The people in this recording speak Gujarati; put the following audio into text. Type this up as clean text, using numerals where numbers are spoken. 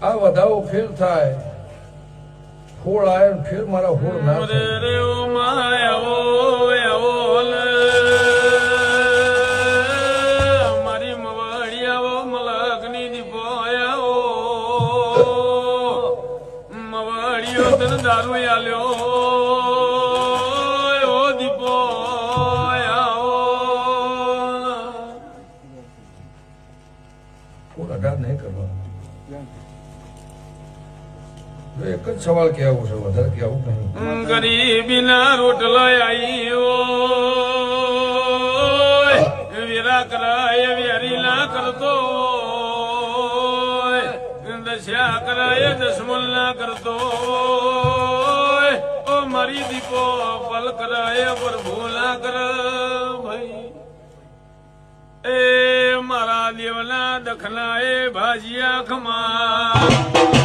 આ વધાવો ફેર થાય ફોડ આવે ફેર મારા ફોડ ના રે ઓ માયાવો આવો મારી મવાડિયાવો મલકની દીપોયાવો મવાડિયો તને દારૂ આલ્યો ઓ દીપો આવો ફોડ અઢાર નહીં કરવા એક જ સવાલ કેવું છે વધારે કેવું નહીં ગરીબીના રોટલા આઈઓ વેરા કરાય વેરી ના કરતો દશા કરાય દસમલ ના કરતો ઓ મારી દીપો પલ કરાય પ્રભુ ના કર ભાઈ એ મારા દેવના દખના એ ભાજિયા ખમા